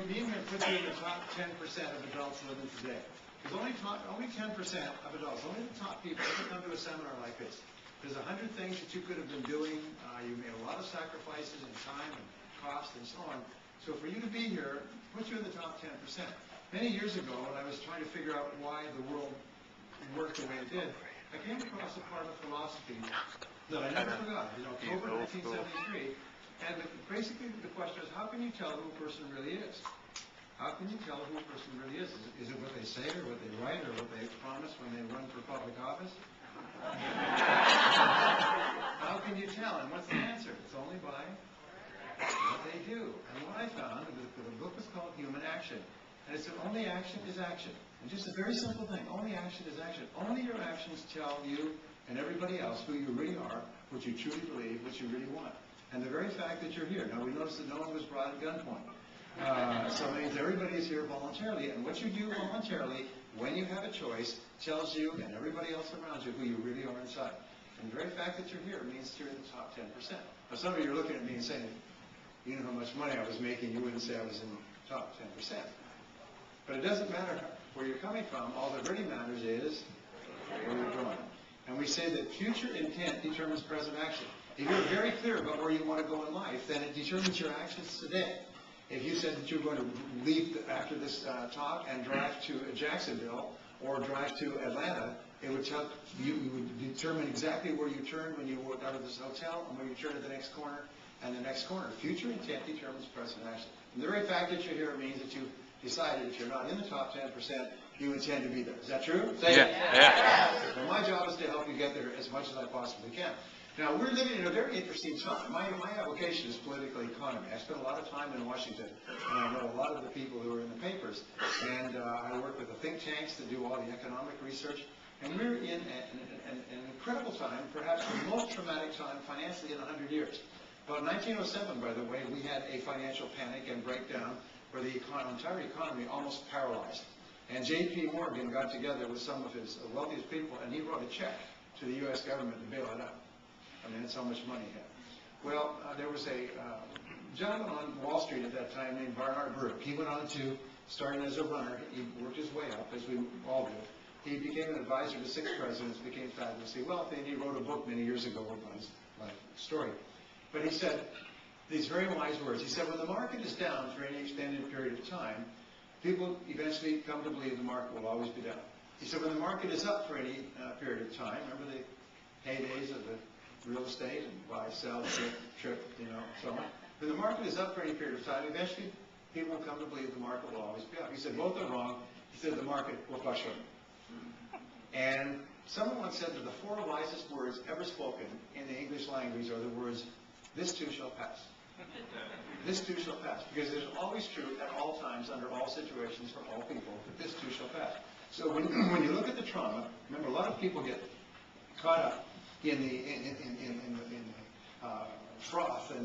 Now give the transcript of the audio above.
Being going to put you in the top 10% of adults living today. Because only 10% of adults, only the top people, ever come to a seminar like this. There's 100 things that you could have been doing. You made a lot of sacrifices in time and cost and so on. So for you to be here, put you in the top 10%. Many years ago, when I was trying to figure out why the world worked the way it did, I came across a part of philosophy that I never forgot. In October 1973. And basically the question is, how can you tell who a person really is? How can you tell who a person really is? Is it what they say or what they write or what they promise when they run for public office? How can you tell? And what's the answer? It's only by what they do. And what I found, the book is called Human Action. And it's that only action is action. And just a very simple thing, only action is action. Only your actions tell you and everybody else who you really are, what you truly believe, what you really want. And the very fact that you're here. Now, we noticed that no one was brought at gunpoint. So it means everybody is here voluntarily. And what you do voluntarily, when you have a choice, tells you and everybody else around you who you really are inside. And the very fact that you're here means you're in the top 10%. Now, some of you are looking at me and saying, you know how much money I was making, you wouldn't say I was in the top 10%. But it doesn't matter where you're coming from. All that really matters is where you're going. And we say that future intent determines present action. If you're very clear about where you want to go in life, then it determines your actions today. If you said that you're going to leave after this talk and drive to Jacksonville or drive to Atlanta, it would tell you would determine exactly where you turn when you walk out of this hotel and where you turn at the next corner and the next corner. Future intent determines present action. And the very fact that you're here means that you decided if you're not in the top 10%, you intend to be there. Is that true? Say yeah. Well, my job is to help you get there as much as I possibly can. Now, we're living in a very interesting time. My avocation is political economy. I spent a lot of time in Washington, and I know a lot of the people who are in the papers. And I work with the think tanks that do all the economic research. And we're in an incredible time, perhaps the most traumatic time financially in 100 years. About 1907, by the way, we had a financial panic and breakdown where the entire economy almost paralyzed. And J.P. Morgan got together with some of his wealthiest people, and he wrote a check to the U.S. government to bail it out. I mean, that's how much money he had. Well, there was a gentleman on Wall Street at that time named Barnard Burke. He went on to, starting as a runner, he worked his way up, as we all do. He became an advisor to 6 presidents, became fabulously wealthy, and he wrote a book many years ago about his life story. But he said these very wise words. He said, when the market is down for any extended period of time, people eventually come to believe the market will always be down. He said, when the market is up for any period of time, remember the heydays of the real estate and buy, sell, trip, so on. When the market is up for any period of time, eventually people will come to believe the market will always be up. He said, both are wrong. He said, the market will fluctuate. And someone once said that the 4 wisest words ever spoken in the English language are the words, this too shall pass. This too shall pass. Because it is always true at all times, under all situations, for all people, that this too shall pass. So when you look at the trauma, remember, a lot of people get caught up in the froth and